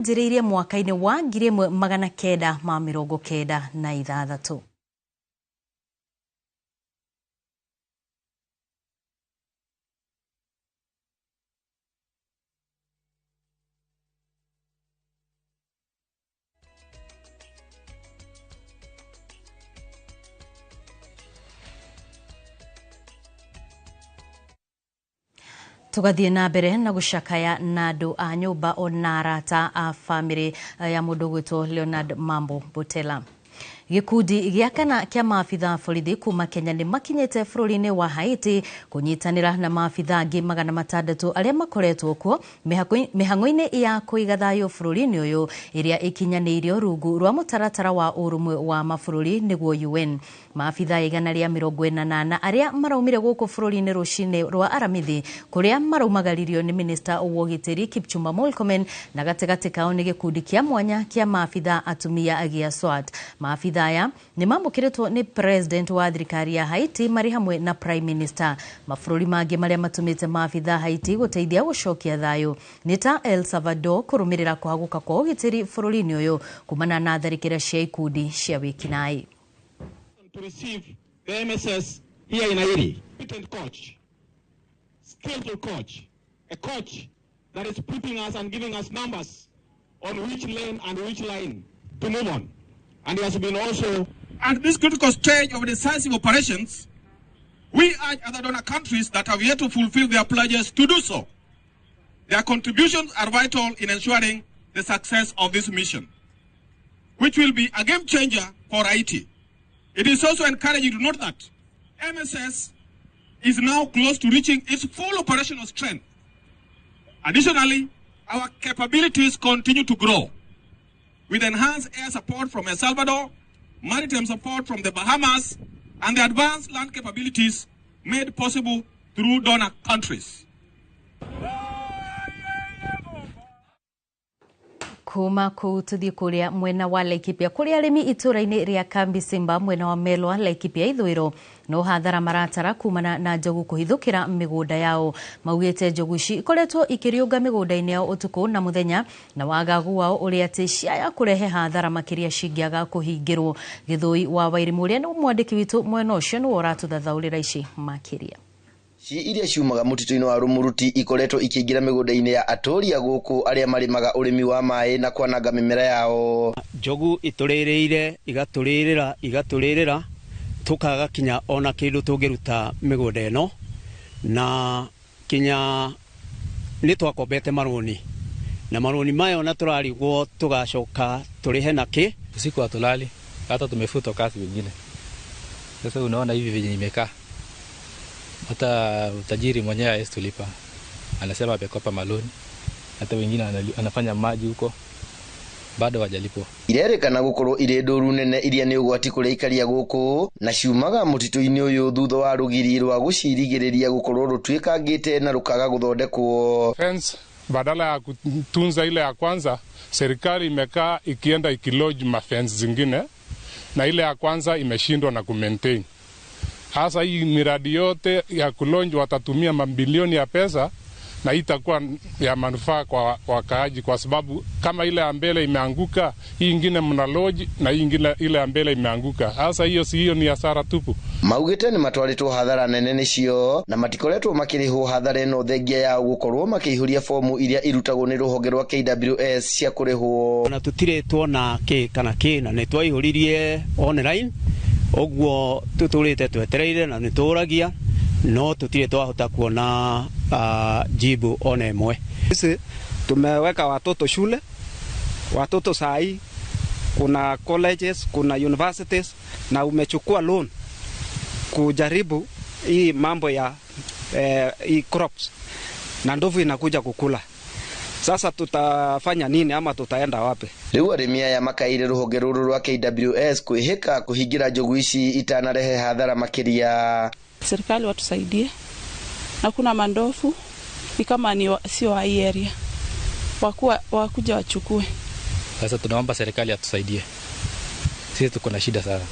Njĩrĩirie mwaka-inĩ wa 1996. Tugathie na mbere na gucakaya na andu a nyumba ona arata a family ya mundu gwitwo Leonard Mambo Butela. Gikundi gĩa kana kĩa maabitha borithi kuma Kenya nĩ makinyĩte bũrũri-inĩ wa Haiti kunyitanĩra na maabitha angĩ 600 arĩa makoretwo kuo mĩhang'o-inĩ ya kũiga thayũ bũrũri-inĩ ũyũ ĩrĩa ĩkinyanĩirio rungu rwa mũtaratara wa ũrũmwe wa mabũrũri nĩguo UN. Maabitha 148 arĩa maraumire gũkũ bũrũri-inĩ rũcinĩ rwa Aramithi kũrĩa maraumagaririo nĩ Minister wa ũgitĩri Kipchumba Murkomen na gatagatĩ kao nĩ gĩkundi kĩa mwanya kĩa maabitha atumia gĩa SWAT. Maabitha aya nĩ mamũkĩrĩtwo nĩ President wa thirikari ya Haiti marĩ hamwe na Prime Minister. Mabũrũri mangĩ marĩa matũmĩte maabitha Haiti gũteithia gũcokia thayũ nĩ ta El Salvador kũrũmĩrĩra kwaguka kwa ũgitĩri bũrũri-inĩ ũyũ kumana na tharĩkĩra cia ikundi cia wĩkinaĩ. To receive the MSS here in Haiti, competent coach, skillful coach, a coach that is putting us and giving us numbers on which lane and which line to move on. And he has been also at this critical stage of decisive operations. We urge other donor countries that have yet to fulfill their pledges to do so. Their contributions are vital in ensuring the success of this mission, which will be a game changer for Haiti. It is also encouraging to note that MSS is now close to reaching its full operational strength. Additionally, our capabilities continue to grow with enhanced air support from El Salvador, maritime support from the Bahamas, and the advanced land capabilities made possible through donor countries. Kuma kũu tũthiĩ kũrĩa mwena wa Laikipia kũrĩa arĩmi itũra-inĩ rĩa Kambi Simba mwena wa Melwa Laikipia ithũĩro no hathara maratara kumana na njogu kũhithũkĩra mĩgũnda yao. Maugĩte njogu ici ikoretwo ikĩriũnga mĩgũnda-inĩ yao ũtukũ na mũthenya na wagagu wao ũrĩa atĩ ciaya kũrehe hathara makĩria cingĩaga kũhingĩrwo. Gĩthũi wa Wairimu ũrĩa nĩ mwandĩki witũ mwena ũcio nĩ ũratũthathaũrĩra ici makĩria. Iria ciumaga mutito-inĩ wa Rumuruti ikoretwo ikĩingĩra mĩgũnda-inĩ ya atũria gũkũ arĩa marĩmaga ũrĩmi wa maĩ na kwananga mĩmera yao. Njogu itũrĩrĩire igatũrĩrĩra tukaga kinya ona kĩndũ tũngĩruta mĩgũnda ĩno na kinya nĩ twakombete marũni na marũni mayo na tũrarigwo tugacoka tũrĩhe naki. Usiku hatulali hata tumefutwa kazi wengine. Sasa unaona hivi vyenye imekaa. Hata tajiri mwenyewe hawezi tulipa. Anasema amekopa maloni. Hata wengine anafanya maji huko. Bado hawajalipwa. Irerĩkana gũkorwo irĩ ndũru nene iria nĩ ũgwati kũrĩ aikaria gũkũ na ciumaga mũtitũ-inĩ ũyũ thutha wa rũgiri rwa gũcirigĩrĩria gũkorwo rũtuĩkangĩte na rũkaga gũthondekwo. Fence badala ya kutunza ile ya kwanza, serikali imekaa ikienda ikilodge mafence zingine na ile ya kwanza imeshindwa na kumaintain. Hasa hii miradi yote ya kulonji watatumia mabilioni ya pesa na itakuwa ya manufaa kwa wakaaji kwa sababu kama ile ya mbele imeanguka, hii ingine mnaloji na hii ingine ile ya mbele imeanguka. Hasa hiyo ni hasara tupu. Maugĩte nĩ matwarĩtwo hathara nene nĩcio na matikoretwo makĩrĩhwo hathara ĩno thengia ya gũkorwo makĩihũria fomu iria irutagwo nĩ rũhonge rwa KWS cia kũrĩhwo. Na tũtirĩ tuona kana na nĩ twaihũririe online. Ogwo tutulite twetereire na nituragia no tutire twahota kuona jibu ona imwe. Sisi tumeweka watoto shule, watoto sai kuna colleges, kuna universities na umechukua loan kujaribu hii mambo ya hii crops na ndovu inakuja kukula. Sasa tutafanya nini ama tutaenda wapi? Rĩu arĩmi aya makaire rũhonge rũrũ rwa KWS kwĩhĩka kũhingira njogu ici itanarehe hathara makĩria. Serikali watusaidie na kuna mandofu ni kama ni sio hii area wakuja wachukue. Sasa tunaomba serikali atusaidie. Sisi tuko na shida sana.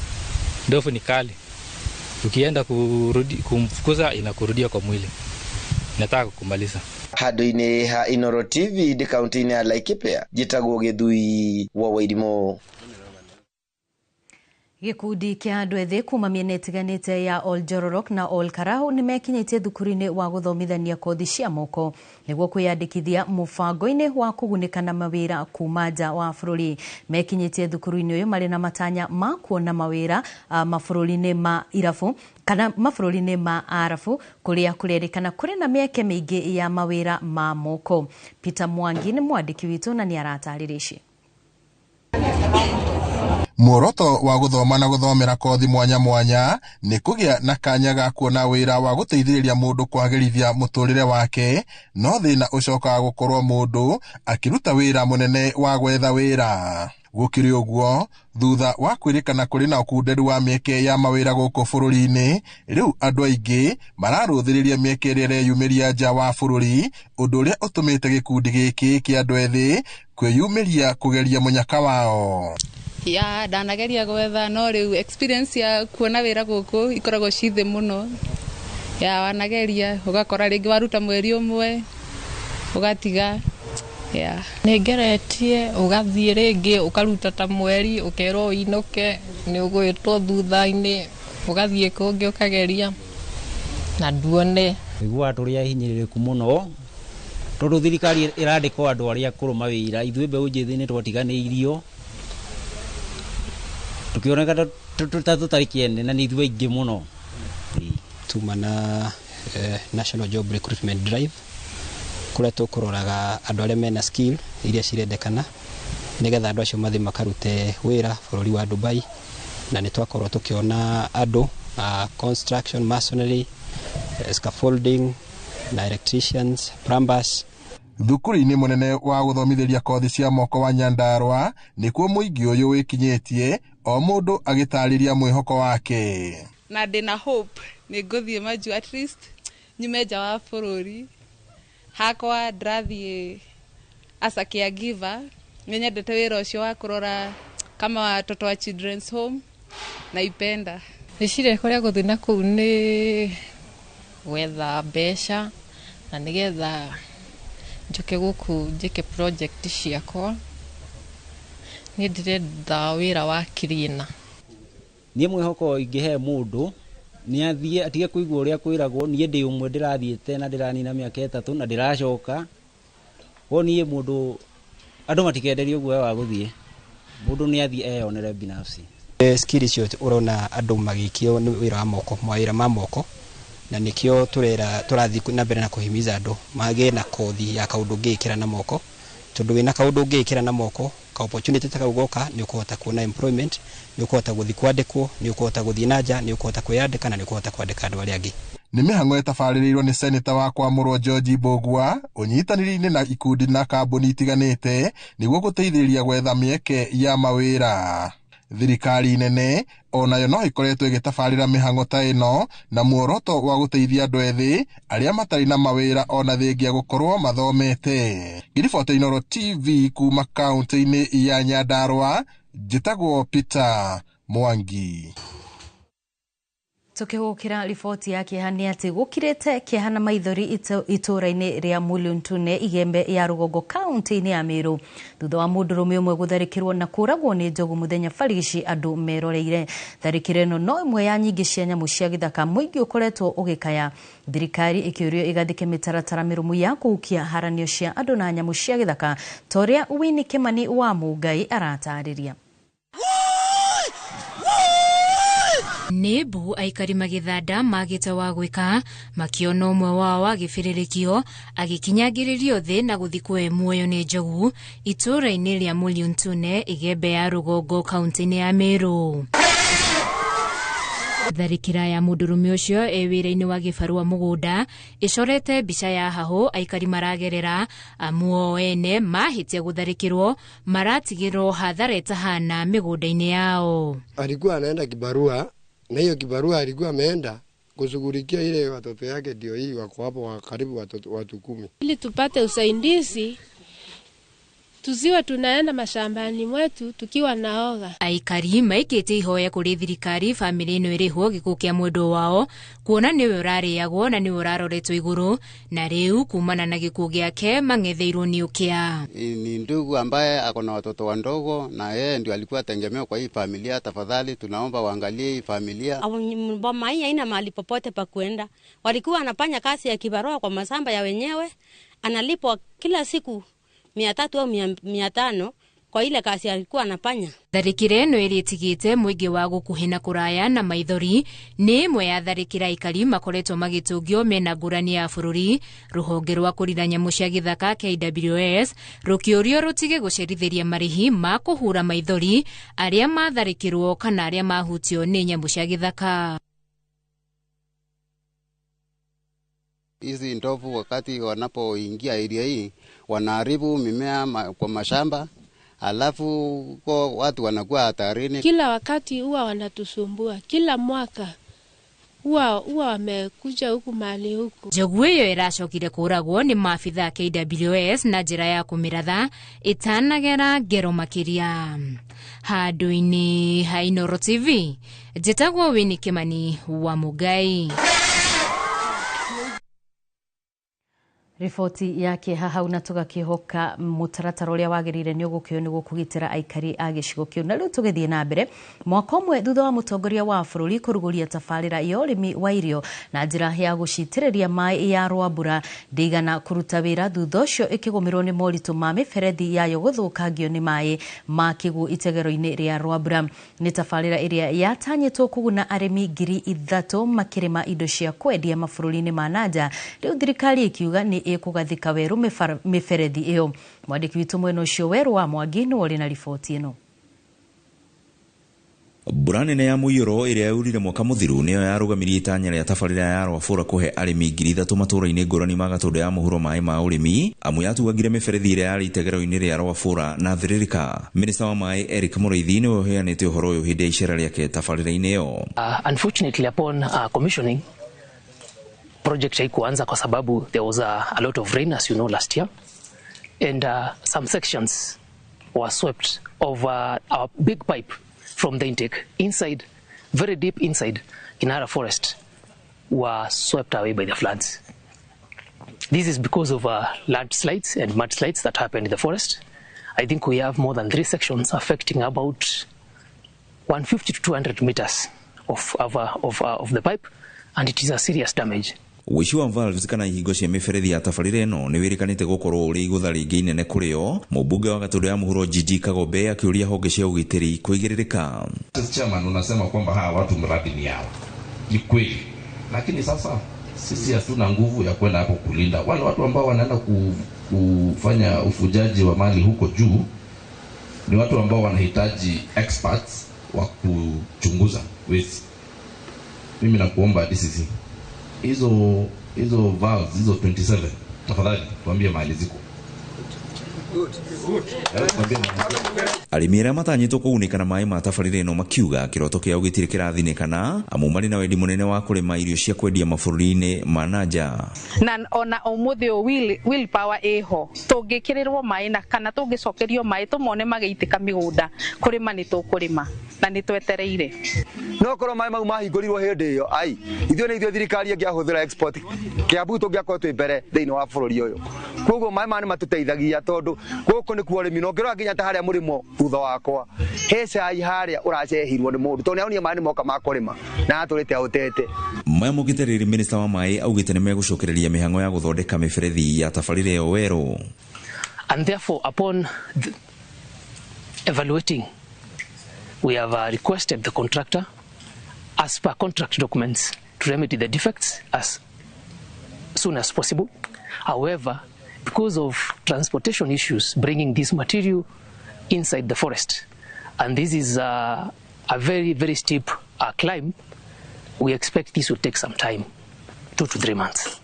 Ndofu ni kali. Ukienda kumfukuza inakurudia kwa mwili. Nataka kumaliza. Handũ-inĩ ha Inooro TV ndi kaunti-inĩ ya Laikipia, njĩtagwo Gĩthui wa Wairimo. Gĩkundi kĩa andũ ethĩ kuma mĩena ĩtiganĩte ya Oljororok na Olkarau nĩ mekinyĩtie thukuru-inĩ wa gũthomithania kothi cia moko nĩguo kwĩyandĩkithia mũbango-inĩ wa kũgunĩka na mawĩra kuma nja wa bũrũri. Mekinyĩtie thukuru-inĩ ũyũ marĩ na matanya ma kuona mawĩra mabũrũri-inĩ ma Irabu kana mabũrũri-inĩ ma Arabu kũrĩa kũrerĩkana kũrĩ na mĩeke mĩingĩ ya mawĩra ma moko. Peter Mwangi nĩ mwandĩki witũ na nĩ aratarĩria ici. Muoroto wa guthoma na guthomera kothi mwanya mwanya ni kugĩa na kanya ga kuona wĩra wa guteithĩrĩria mũndũ kwagĩrithia mũtũrĩre wake, no thĩna ũcokaga gũkorwo mũndũ akĩruta wĩra mũnene wa gwetha wĩra. Gũkĩrĩ ũguo, thutha wa kwĩrĩkana kũrĩ na ũkunderu wa mĩeke ya mawĩra gũkũ bũrũri-inĩ, rĩu andũ aingĩ mararũthĩrĩria mĩeke ĩrĩa ĩreyumĩria nja wa bũrũri, ũndũ ũrĩa ũtũmĩte gĩkundi gĩkĩ kĩa andũ ethĩ kwĩyumĩria kũgeria mũnyaka wao. Ya ndanageria gwetha no rĩu experience ya kuona wĩra gũkũ ikoragwo cithi mũno. Ya wanageria ugakora rĩngĩ waruta mweri ũmwe ugatiga. Ya nĩngeretie ugathiĩ rĩngĩ ukaruta ta mweri ukerwo inoke nĩ ũgwĩtwo thutha-inĩ ugathiĩ kũngĩ ukageria na nduone. Igua tũrĩa hinyĩrĩrĩku mũno tondũ thirikari ĩrandĩka andũ arĩa akũrũ mawĩra, ithuĩ mbeũ njĩthĩ nĩ twatiganĩirio tukioneka tutarĩ kĩene na nĩ ithuĩ aingĩ mũno. Tuma na National Job Recruitment Drive kũrĩa tũkũroraga andũ arĩa mena skill iria cirendekana nĩgetha andũ acio mathiĩ makarute wĩra bũrũri wa Dubai, na nĩ twakorwo tũkĩona andũ construction, masonry, scaffolding na electricians, plumbers. Thukuru-inĩ mũnene wa gũthomithĩria kothi cia moko wa Nyandarua nĩkuo mũingĩ ũyũ wĩkinyĩtie, o mũndũ agĩtarĩria mwĩhoko wake. Na ndĩna hope nĩ ngũthiĩ maju at least nyume nja wa bũrũri. Hakwa ndrathiĩ as a caregiver, nĩnyendete wĩra ũcio wa kũrora kama watoto wa children's home naipenda. Nĩcirĩ kũrĩa gũthiĩ na kũu nĩ gwetha mbeca na nĩgetha njoke gũkũ njĩke project ciakwa. Nĩ ndĩrenda wĩra wa kirina. Niĩ mwĩhoko ingĩhe mũndũ nĩ athiĩ atige kũigua ũrĩa kwĩragwo niĩ ndĩ ũmwe ndĩrathiĩte na ndĩranina mĩaka 3 na ndĩracoka. Wo niĩ mũndũ andũ matikenderie ũguo wa gũthiĩ. Mũndũ nĩ athiĩ eyonere binafsi. Skill icio ũrona andũ magĩkio nĩ wĩra wa moko, mawĩra ma moko, na nĩkĩo tũrathiĩ na mbere na kũhimiza andũ magĩe na kothi ya kaũndũ ũngĩkĩra na moko, tondũ wĩna kaũndũ ũngĩkĩra na moko ka opportunity ta gũgoka nĩ ũkũhota kuona employment, nĩ ũkũhota gũthiĩ kwandĩkwo, nĩ ũkũhota gũthiĩ na nja, nĩ ũkũhota kwĩyandĩka na nĩ ũkũhota kwandĩka andũ arĩa angĩ. Nĩ mĩhang'o ĩtabarĩrĩirwo nĩ seneta wa Kwamũrwo George Mbũgua ũnyitanĩri-inĩ na ikundi na kambuni itiganĩte nĩguo gũteithĩrĩria gwetha mĩeke ya mawĩra. Thirikari nene onayo no ĩkoretwo ĩgĩtabarĩra mĩhang'o ta ĩno na muoroto wa gũteithia andũ ethĩ arĩa matarĩ na mawĩra ona thengia gũkorwo mathomete. Ngiriboti Inooro TV kuma kaunti-inĩ ya Nyandarua, njĩtagwo Peter Mwangi. Tukigukira riboti ya kĩeha nĩ atĩ gũkirĩte kĩeha na maithori itũra-inĩ rĩa Muliontune igembe ya Rugongo kaunti-inĩ ya Meru thutha wa mũndũrũme ũmwe gũtharĩkĩrwo na kũragwo nĩ njogu mũthenya barigici andũ meroreire. Tharĩkĩro ĩno no ĩmwe ya nyingĩ cia nyamũ cia gĩthaka mũingĩ ũkoretwo ũgĩkaya, thirikari ĩkĩũrio ĩgathĩke mĩtaratara mĩrũmu ya kũhukia haranio cia andũ na nyamũ cia gĩthaka ta ũrĩa Winnie Kimani wa Mũngai aratarĩria. Nebu aikari magithanda magĩte wa gwĩka makiona ũmwe wao agĩbĩrĩrĩkio agĩkinyagĩrĩrio thĩ na gũthikwo muoyo nĩ njogu itũra-inĩ rĩa Muliontune igembe ya Rugongo kaunti-inĩ ya Meru. Tharĩkĩra ya mũndũrũme ũcio wĩra-inĩ wa gĩbarua mũgũnda icorete mbica ya hahũ aikari maragerera amuo ene mahĩtia gũtharĩkĩrwo maratigĩrwo hathara ĩtahana mĩgũnda-inĩ yao. Alikuwa anaenda kibarua na hiyo kibarua alikuwa ameenda kushughulikia ile watoto yake, ndio hii wako hapo karibu watu 10. Ili tupate usaidizi tusiwe tunaenda mashambani mwetu tukiwa naoga. Aikari maikite ihoya kuri thirikari family ino iriho gikuo kia mwendo wao kuona niwe urariagwo na niwe uraroretwo iguru na riu kumana na gikuo giake mangetheirwo ni ukia. Ni ndugu ambaye ako na watoto wandogo na yeye ndio alikuwa tegemeo kwa hii familia. Tafadhali tunaomba waangalie hii familia. Mboma hii haina mahali popote pa kuenda. Walikuwa anafanya kazi ya kibarua kwa masamba ya wenyewe, analipwa kila siku 300 au 500 kwa ile kazi alikuwa anafanya. Tharikire no iritigite muingi wa gukuhina kuraya na maithori ni imwe ya tharikira ikari makoretwo magitungio mena ngurani ya bururi. Ruhonge rwa kurira nyamu cia githaka KWS rukiurio rutige gucerithiria marihi ma kuhura maithori aria matharikirwo kana aria mahutio ni nyamu cia githaka. Hizi ndovu wakati wanapoingia area hii wanaharibu mimea kwa mashamba, alafu kwa watu wanakuwa hatarini. Kila wakati huwa wanatusumbua, kila mwaka huwa wamekuja huku mahali huku. Njogu iyo iracokire kuragwo ni maafitha KWS na njira ya kumiratha itanagera ngero makiria. Handu-ini ha Inooro TV, njitagwo Winnie Kimani wa Mugai. Riboti yake hahau na tugakihoka mutaratara uria wagirire ni ugukio ni gukugitira aikari a gicigo kiu. Na riu tugithie na mbere mwaka umwe thutha wa mutongoria wa bururi kuruguria tafarira ya urimi wa irio na njira ya gucitiriria mai ya Rwambura ndigana kuruta wira thutha ucio ikigumirwo ni moritu ma miberethi yayo guthukangio ni mai ma kigu itegero-ini ria Rwambura. Ni tafarira iria yatanyitwo kuguna arimi 3,000 makirima indo cia kwendia mabururi-ini ma nanja. Riu thirikari ikiuga ni ikugathika weru miberethi iyo. Mwandiki witu mwena ucio Weru wa Mwangi ni wori na riboti ino. Mbura nene ya muiyuro iria yaurire mwaka muthiru niyo yarugamirie itanya ria tafarira ya Rwambura kuhe arimi 3,000 matura-ini ngurani ma Gatundu ya muhuro mai ma urimi amu yatuagire miberethi iria yari itegero-ini ria Rwambura na thiririka. Minista wa mai Eric Muriithi niwe uheanite uhoro uyu hindi ya icera riake tafarira-ini iyo. Unfortunately upon commissioning project haikuanza kwa sababu there was a lot of rain as you know last year, and some sections were swept of our big pipe from the intake inside, very deep inside Kinara Forest, were swept away by the floods. This is because of landslides and mudslides that happened in the forest. I think we have more than 3 sections affecting about 150 to 200 meters of the pipe, and it is a serious damage. Wici wa valves kana ihingo cia miberethi ya tafarira ino ni wirikanite gukorwo uri igutha ringi inene kurio. Mubunge wa Gatundu ya muhuro Gigi Kagombe akiuria honge cia ugitiri kuigiririka. Chairman, unasema kwamba hawa watu mradi ni yao. Ni kweli. Lakini sasa sisi hatuna nguvu ya kwenda hapo kulinda. Wale watu ambao wanaenda kufanya ufujaji wa mali huko juu ni watu ambao wanahitaji experts wa kuchunguza wezi. Mimi nakuomba DCC hizo valves hizo 27 tafadhali tuambie mahali ziko. Arimi aria matanyitwo kuunika na mai ma tafarira ino makiuga kiroto kia ugitiri kirathinikana amu mari na wendi munene wa kurima irio cia kwendia mabururi-ini ma nanja. Na ona umuthi will power eho tungikirirwo mai na kana tungicokerio mai tumone mageitika migunda kurima ni tukurima na ni twetereire. No korwo mai mau mahingũrirwo hindi iyo ithuĩ nĩ ithuĩ thirikari ĩngĩahũthĩra export Kiambu tũngĩakorwo twĩ mbere thĩinĩ wa bũrũri ũyũ. Koguo mai maya nĩ matũteithagia tondũ gũkũ nĩ kuo ũrĩmi no ngĩrora nginya ta harĩa mũrĩmo thutha wakwa he cai harĩa ũracehirwo nĩ mũndũ tondũ nĩaonia mai nĩ moka ma kũrĩma na atũrĩte ahũtete. Maya mũgitĩrĩri minista wa mai augĩte nĩ megũcokereria mĩhang'o ya gũthondeka mĩberethi ya tafarira ĩyo werũ. And therefore upon evaluating, we have requested the contractor as per contract documents to remedy the defects as soon as possible. However, because of transportation issues bringing this material inside the forest, and this is a very, very steep climb, we expect this will take some time, 2 to 3 months.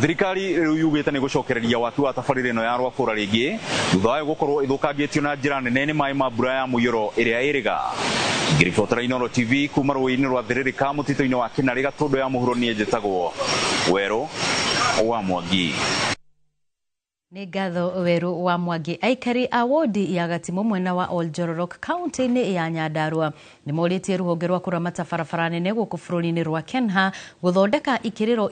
Thirikari riu yugite ni gucokereria waki wa tafarira ino ya Rwambura ringi thutha wa gukorwo ithukangitio na njira nene ni mai ma mbura ya muiyuro iria iriga. Ngiribotera Inooro TV kuma rũĩ-inĩ rwa Thiririka mũtitũ-inĩ wa Kinari Gatundu ya muhuro niĩ njĩtagwo Weru wa Mwangi. Nĩ ngatho Weru wa Mwangi. Aikari a wodi ya Gatimo mwena wa Oljororok kaunti-inĩ ya Nyandarua nĩ morĩtie rũhonge rwa kũramata barabara nene gũkũ bũrũri-inĩ rwa Kenya gũthondeka ikĩrĩro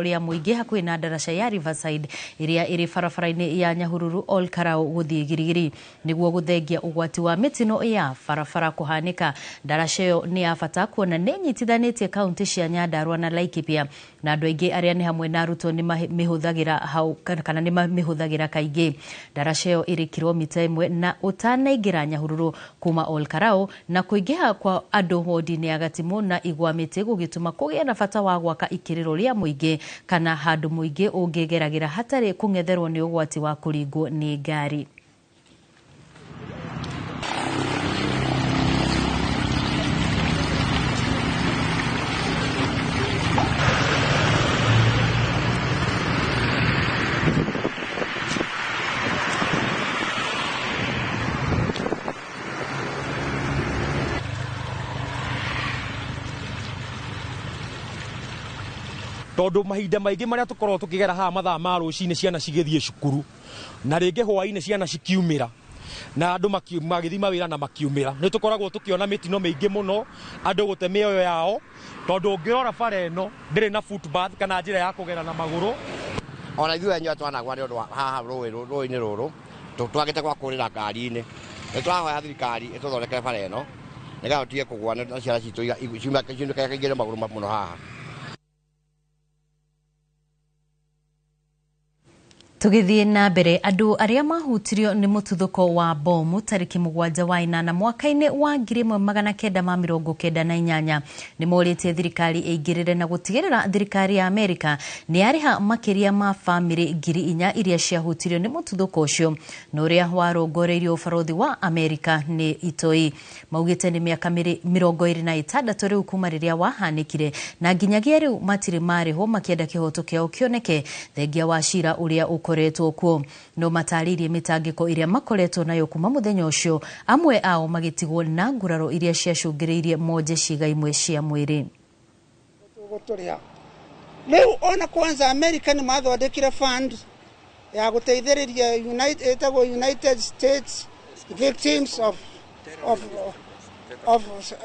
rĩa mũingĩ hakuhĩ na ndaraca ya Riverside ĩrĩa ĩrĩ barabara-inĩ ya Nyahururu Olkarau gũthiĩ Girigiri nĩguo gũthengia ũgwati wa mĩtino ya barabara kũhanĩka. Ndaraca ĩyo nĩ ya bata kuona nĩ nyitithanĩtie kaunti cia Nyandarua na Laikipia na andũ aingĩ arĩa nĩ hamwe na arutwo nĩ mĩhũthagĩra kaingĩ. Ndaraca ĩyo ĩrĩ kilomita 1 na ũtanaingĩra Nyahururu kuma Olkarau na kũingĩha kwa andũ wodi-inĩ ya Gatimo na igwamĩtĩ gũgĩtũma kũgĩe na bata wa gwaka ikĩrĩro rĩa mũingĩ kana handũ mũingĩ ũngĩgeragĩra hatarĩ kũng'etherwo nĩ ũgwati wa kũringwo nĩ ngari. Tondu mahinda maingĩ marĩa tũkorwo tũkĩgera haha mathaa ma rũcinĩ ciana cigĩthiĩ cukuru na rĩngĩ hwaĩ-inĩ ciana cikiumĩra na andũ magĩthiĩ mawĩra na makiumĩra nĩ tũkoragwo tũkĩona mĩtino mĩingĩ mũno andũ gũte mĩoyo yao tondu ũngĩrora bara ĩno ndĩrĩ na footpath kana njĩra ya kũgera na magũrũ. Ona ithuĩ enyewe twanagwa nĩ ũndũ wa haha rũĩ-inĩ rũrũ twagĩte gwa kũrĩra ngari-inĩ nĩ tũrahoya thirikari ĩtũthondekere bara ĩno nĩgetha tũtige kũgwa na ciana citũ ciumĩre magũrũ mũno haha. Tũgĩthiĩ na mbere, andũ arĩa mahutirio nĩ mũtuthũko wa bomu tarĩki 7 wa 8 mwaka-inĩ wa 1998 nĩ morĩtie thirikari ĩingĩrĩre na gũtigĩrĩra thirikari ya Amerika nĩ yarĩha makĩria ma famĩlĩ 4,000 iria ciahutirio nĩ mũtuthũko ũcio na ũrĩa warongoreirio ũbarothi wa Amerika nĩ itoi. Maugĩte nĩ mĩaka 26 rĩu kuma rĩrĩa wahanĩkire na nginyagia rĩu matirĩ marĩhwo makĩenda kĩhoto kĩao kĩoneke thengia wa cira ũrĩa koretwo kuo. No matarĩirie mĩtangĩko ĩrĩa makoretwo nayo kuma mũthenya ũcio, amwe ao magĩtigwo na nguraro iria ciacũngĩrĩirie monje ciĩga imwe cia mwĩrĩ. Rĩu ona kwanza America nĩ mathondekire fund ya gũteithĩrĩria United States victims of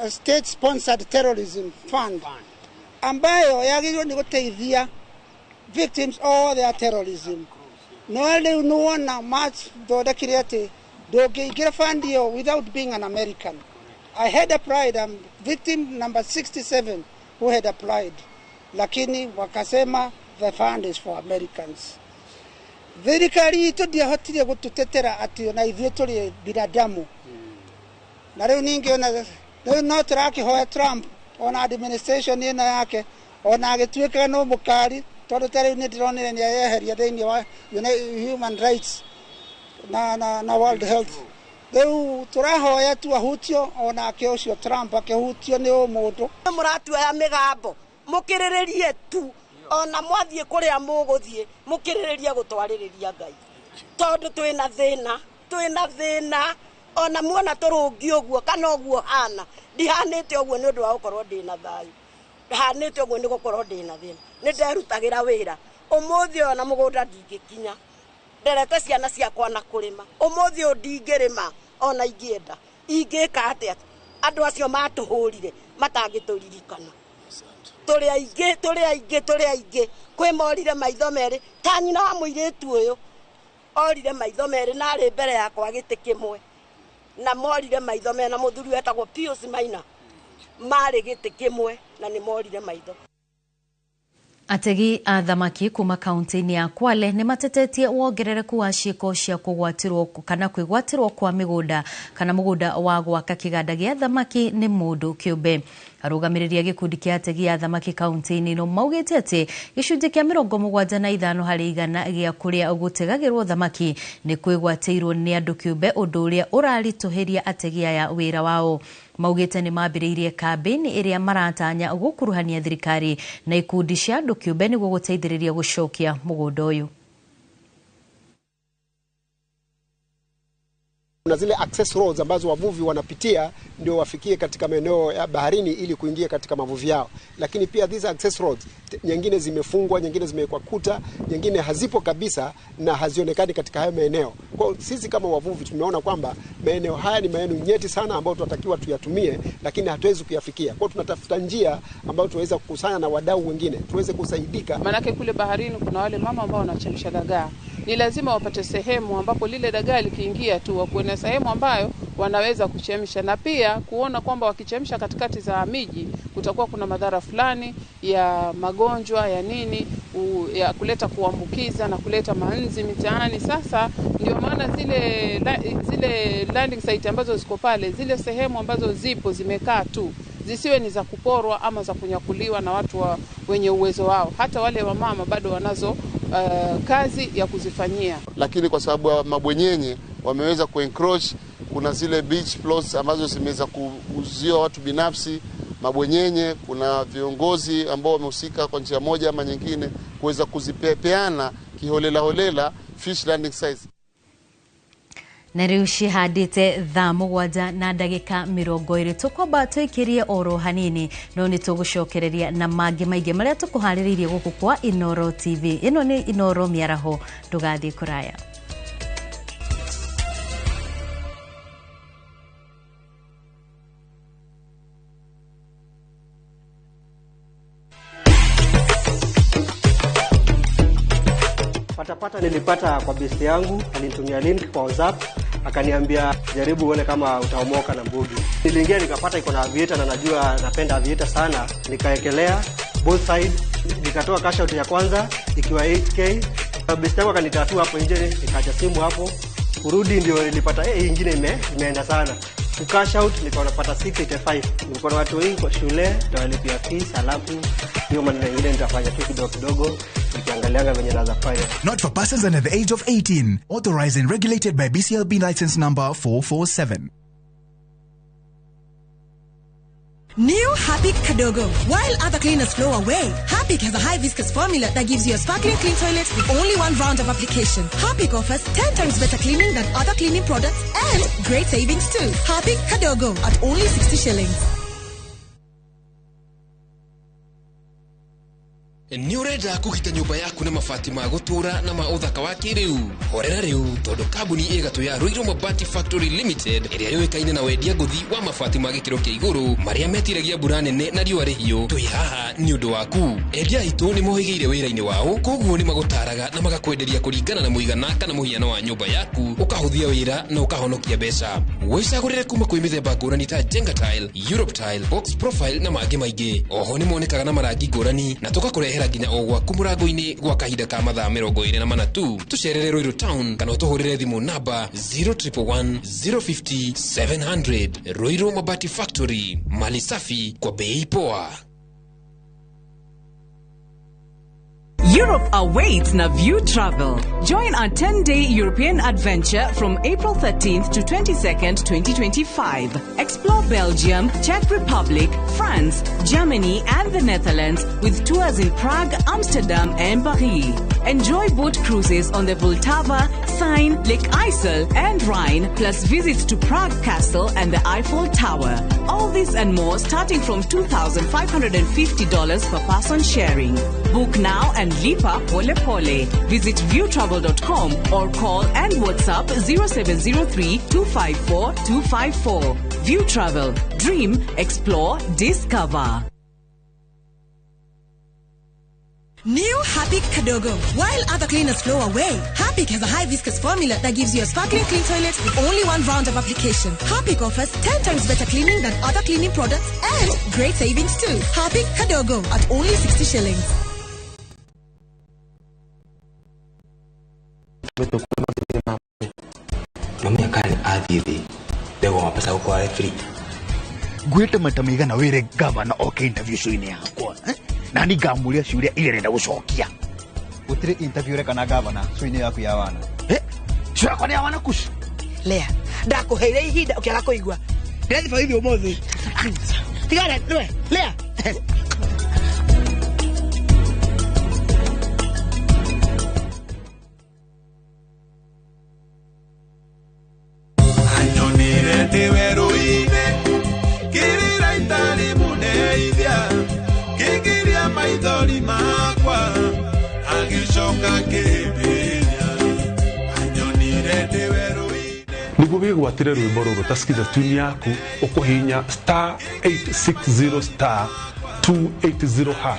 state sponsored terrorism fund ambayo yagĩrĩirwo nĩ gũteithia victims of their terrorism. No rĩu nĩ wona mathondekire atĩ ndũngĩingĩra fund ĩyo without being an American. I had applied, I'm victim number 67 who had applied, lakini wakasema the fund is for Americans. Thirikari itũ ndĩahotire gũtũtetera atĩ ona ithuĩ tũrĩ binadamu. Na rĩu ningĩ rĩu no tũrakĩhoya Trump ona administration ĩno yake ona agĩtuĩkaga no mũkari tondũ tarĩu nĩ ndĩronire nĩ ayeheria thĩinĩ wa human rights na world health. Rĩu tũrahoya tu ahutio onake ũcio Trump akĩhutio nĩ mũndũ. Mũratuoya mĩgambo mũkĩrĩrĩrie tu ona mwathiĩ kũrĩa mũgũthiĩ mũkĩrĩrĩrie gũtwarĩrĩria Ngai tondũ twĩna thĩna ona muona tũrũngi ũguo kana ũguo hana ndihanĩte ũguo nĩ ũndũ wa gũkorwo ndĩna thayũ hanĩte ũguo nĩ gũkorwo ndĩna thĩna nĩ nderutagĩra wĩra ũmũthĩ ona mũgũnda ndingĩkinya nderete ciana ciakwa na kũrĩma ũmũthĩ ndingĩrĩma ona ingĩenda ingĩka atĩa andũ acio matũhũrire matangĩtũririkana tũrĩ aingĩ kwĩ morire maitho merĩ ta nyina wa mũirĩtu ũyũ orire maitho merĩ na arĩ mbere yakwa gĩtĩ kĩmwe na morire maitho merĩ na mũthuri wetagwo Pius Maina marĩ gĩtĩ kĩmwe na nĩ morire maitho. Ategi a thamaki kuma kaunti-inĩ ya Kwale nĩ matetetie wongerereku wa ciĩko cia kũgwatirwo kana kwĩgwatirwo kwa mĩgũnda kana mũgũnda wa gwaka kĩganda gĩa thamaki nĩ mũndũ kĩũmbe. Arũgamĩrĩria gĩkundi kĩa ategi a thamaki kaunti-inĩ ĩno maugĩte atĩ gĩcunjĩ kĩa 75 harĩ 100 gĩa kũrĩa gũtegagĩrwo thamaki nĩ kwĩgwatĩirwo nĩ andũ kĩũmbe ũndũ ũrĩa ũraritũhĩria ategi aya wĩra wao. Maugĩte nĩ mambĩrĩirie kambĩini ĩrĩa maratanya gũkuruhania thirikari na ikundi cia andũ kĩũmbe nĩguo gũteithĩrĩria gũcokia mũgũnda ũyũ. kuna zile access roads ambazo wavuvi wanapitia ndio wafikie katika maeneo ya baharini ili kuingia katika mavuvi yao. Lakini pia these access roads nyingine zimefungwa, nyingine zimewekwa kuta, nyingine hazipo kabisa na hazionekani katika hayo maeneo. Kwa sisi kama wavuvi tumeona kwamba maeneo haya ni maeneo nyeti sana ambayo tunatakiwa tuyatumie, lakini hatuwezi kuyafikia. Kwa tunatafuta njia ambayo tuweza kukusanya na wadau wengine tuweze kusaidika. Manake kule baharini kuna wale mama ambao wanachemsha dagaa. Ni lazima wapate sehemu ambapo lile dagaa likiingia tu wakuwe na sehemu ambayo wanaweza kuchemsha, na pia kuona kwamba wakichemsha katikati za miji kutakuwa kuna madhara fulani ya magonjwa ya nini ya kuleta kuambukiza na kuleta manzi mitaani. Sasa ndio maana zile landing site ambazo ziko pale, zile sehemu ambazo zipo zimekaa tu, zisiwe ni za kuporwa ama za kunyakuliwa na watu wenye uwezo wao. Hata wale wamama bado wanazo kazi ya kuzifanyia. Lakini kwa sababu ya mabwenyenye wameweza kuencroach, kuna zile beach plots ambazo zimeweza kuuziwa watu binafsi mabwenyenye. Kuna viongozi ambao wamehusika kwa njia moja ama nyingine kuweza kuzipeana kiholela fish landing sites. Nariu cihadite thaa mugwanja na ndagika 20 tukwamba tuikirie oro hanini no ni tugucokereria na mangi maige maria tukuhariririe guku kwa Inoro TV. Ino ni Inoro Miaraho, tugathie kuraya. Patapata nilipata kwa besti yangu, alinitumia link kwa WhatsApp, akaniambia jaribu uone kama utaomoka na mbugi. Niliingia nikapata iko na aviator na najua napenda aviator sana, nikaekelea both side, nikatoa cash out ya kwanza ikiwa 8k. Besti yangu akanitatua hapo nje, nikaacha simu hapo. Kurudi ndio nilipata hii nyingine imeenda sana. Cash out nikaona pata 685. Nilikuwa na watu wengi kwa shule, nitawalipia fees, alafu hiyo maneno mengine nitafanya tu kidogo. Not for persons under the age of 18. Authorized and regulated by BCLB license number 447. New Harpic Kadogo. While other cleaners flow away, Harpic has a high viscous formula that gives you a sparkling clean toilet with only one round of application. Harpic offers 10 times better cleaning than other cleaning products and great savings too. Harpic Kadogo at only 60 shillings. Ni urenda kugita nyumba yaku na mabati ma gutura na ma uthaka wa kiriu. Horera riu tondu kambuni igatu ya Ruiru Mabati Factory Limited iria yoikaine na wendia nguthi wa mabati ma gikiro kia iguru maria metiragia mbura nene na riua rihiu. Twi haha ni undu waku. Endia itu ni mohigeire wira-ini wao, koguo ni magutaraga na magakwenderia kuringana na muigana kana muhiano wa nyumba yaku, ukahuthia wira na ukahonokia mbeca. Wicagurire kuma kwi mithemba ngurani ta Jenga Tile, Europe Tile, Box Profile na mangi maingi. Oho ni monekaga na marangi ngurani na tugakurehera nginya ogwa kumurango-ini gwa kahinda ka mathaa 24 tu. Tucerere Ruiru Town kana utuhurire thimu namba 0111 050 700. Ruiru Mabati Factory, mali safi kwa bei poa. Europe awaits na View Travel. Join our 10-day European adventure from April 13th to 22nd, 2025. Explore Belgium, Czech Republic, France, Germany, and the Netherlands with tours in Prague, Amsterdam, and Paris. Enjoy boat cruises on the Vltava, Seine, Lake Isle, and Rhine, plus visits to Prague Castle and the Eiffel Tower. All this and more starting from $2,550 per person sharing. Book now and lipa pole pole. Visit viewtravel.com or call and WhatsApp 0703 254 254. View Travel. Dream, explore, discover. New Harpic Kadogo. While other cleaners flow away, Harpic has a high viscous formula that gives you a sparkling clean toilet with only one round of application. Harpic offers 10 times better cleaning than other cleaning products and great savings too. Harpic Kadogo at only 60 shillings. Mami akani adhithi dego mapesa kwa free. Gwete matamigana wire governor okay interview show-ini yakwa. Na ni gamulia ciuria ile renda gucokia. Utire interview reka na governor show-ini yaku ya wana. Show kwa ni ya wana kush. Lea, ndakuheire ihinda ukiaga kuigua. Ndirethi faidi umuthi. Tigana, Lea. marori makwa agicoka kĩmbĩria anyonire ndĩwerũ niguo wĩgwatĩre rwĩmbo rũrũ ta skiza tune yaku ũkũhinya *860 *280#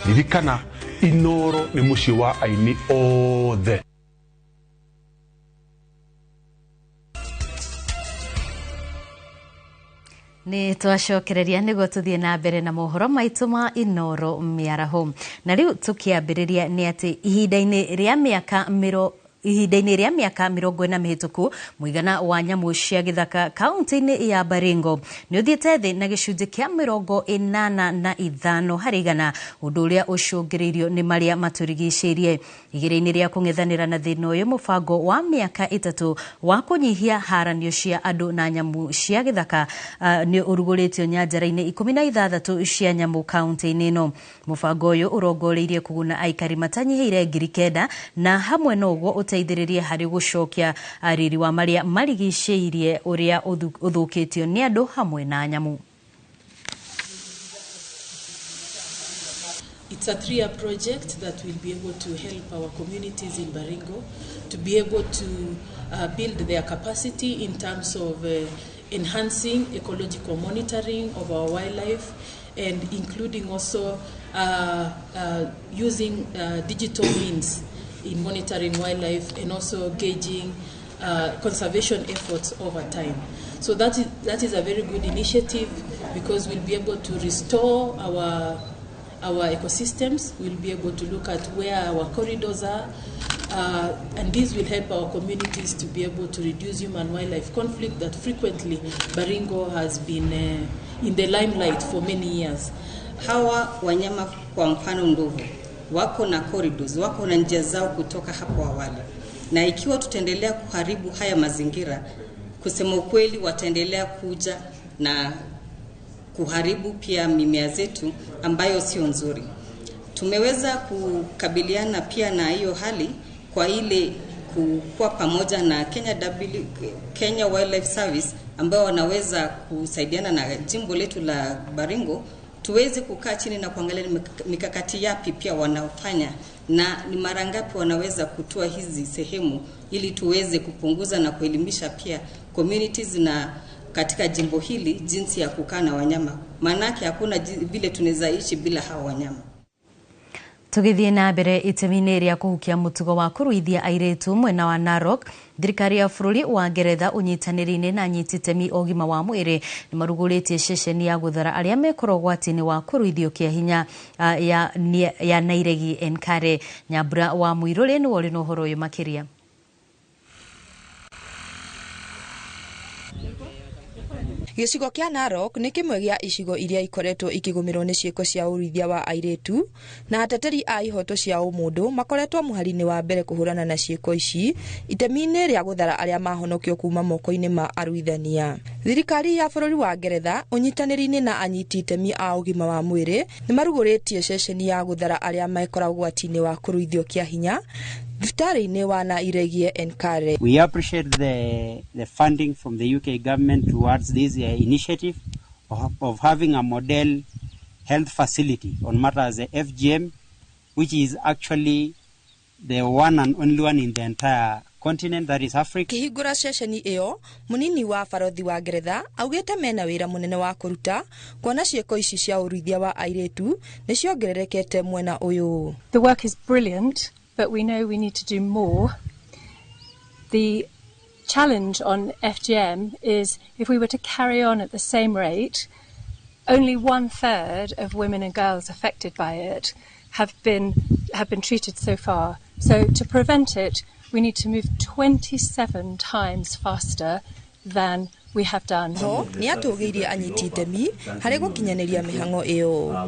ririkana Inoro nĩ mũciĩ wa aini othe. Nĩ twacokereria nĩguo tũthiĩ na mbere na mohoro maitũ ma Inoro mĩaraho. Na rĩu tũkĩambĩrĩria nĩ atĩ ihinda-inĩ rĩa mĩaka 40 mĩhĩtũku mũigana wa nyamũ cia gĩthaka kaunti-inĩ ya Baringo nĩ ũthiĩte thĩ na gĩcunjĩ kĩa 85 harĩ igana, ũndũ ũrĩa ũcũngĩrĩirio nĩ marĩa matũrigicĩirie. Igĩrĩ-inĩ rĩa kũng'ethanĩra na thĩna ũyũ, mũbango wa mĩaka 3 wa kũnyihia haranio cia andũ na nyamũ cia gĩthaka nĩ ũrugũrĩtio nyanjara-inĩ 16 cia nyamũ kaunti-inĩ ĩno. Mũbango ũyũ ũrongoreirie kũguna aikari matanyihĩire 9,000 na hamwe na ũguo ũteithĩrĩrie harĩ gũcokia riri wa marĩa marigicĩirie ũrĩa ũthũkĩtio nĩ andũ hamwe na nyamũ. It's a 3-year project that will be able to help our communities in Baringo to be able to build their capacity in terms of enhancing ecological monitoring of our wildlife and including also using digital means in monitoring wildlife and also gauging conservation efforts over time. So that is a very good initiative because we'll be able to restore our ecosystems. We'll be able to look at where our corridors are, and this will help our communities to be able to reduce human-wildlife conflict that frequently Baringo has been in the limelight for many years. Hawa wanyama kwa mfano ndovu wako na corridors, wako na njia zao kutoka hapo awali, na ikiwa tutaendelea kuharibu haya mazingira, kusema ukweli wataendelea kuja na kuharibu pia mimea zetu ambayo sio nzuri. Tumeweza kukabiliana pia na hiyo hali kwa ile kuwa pamoja na Kenya Wildlife Service ambao wanaweza kusaidiana na jimbo letu la Baringo tuweze kukaa chini na kuangalia mikakati yapi pia wanaofanya na ni mara ngapi wanaweza kutoa hizi sehemu ili tuweze kupunguza na kuelimisha pia communities na katika jimbo hili jinsi ya kukaa na wanyama. Manake hakuna vile tunaweza ishi bila hawa wanyama. Tugithie na mbere itemi-inĩ rĩa kũhukia mũtugo wa kũruithia airĩtu mwena wa Narok, thirikari ya bũrũri wa Ngeretha ũnyitanĩri-inĩ na anyiti itemi ũgima wa mwĩrĩ nĩ marugũrĩtie ceceni ya gũthara arĩa mekora ũgwati-inĩ wa kũruithio kĩa hinya ya Nairegi Enkare. Nyambura wa Mũirũrĩ nĩ ũrĩ na ũhoro ũyũ makĩria. Gĩcigo kĩa Narok nĩ kĩmwe gĩa icigo iria ikoretwo ikĩgũmĩrwo nĩ ciĩko cia ũruithia wa airĩtu, na ateteri a ihoto cia ũmũndũ makoretwo mũhari-inĩ wa mbere kũhũrana na ciĩko ici itemi-inĩ rĩa gũthara arĩa mahonokio kuma moko-inĩ ma aruithania. Thirikari ya bũrũri wa Ngeretha ũnyitanĩri-inĩ na anyiti itemi a ũgima wa mwĩrĩ nĩ marugũrĩtie ceceni ya gũthara arĩa mekora ũgwati-inĩ wa kũruithio kĩa hinya thibitarĩ-inĩ wa Nairegi Enkare. We appreciate the funding from the UK government towards this initiative of having a model health facility on matters FGM, which is actually the one and only one in the entire continent, that is Africa. Kĩhingũra ceceni ĩyo, mũnini wa barothi wa Ngeretha augĩte mena wĩra mũnene wa kũruta kuona ciĩko ici cia ũruithia wa airĩtu nĩ ciongererekete mwena ũyũ. The work is brilliant, but we know we need to do more. The challenge on FGM is if we were to carry on at the same rate, only 1/3 of women and girls affected by it have been treated so far. So to prevent it, we need to move 27 times faster than we have done. No, nĩ atũgĩirie anyiti itemi harĩ gũkinyanĩria mĩhang'o ĩyo.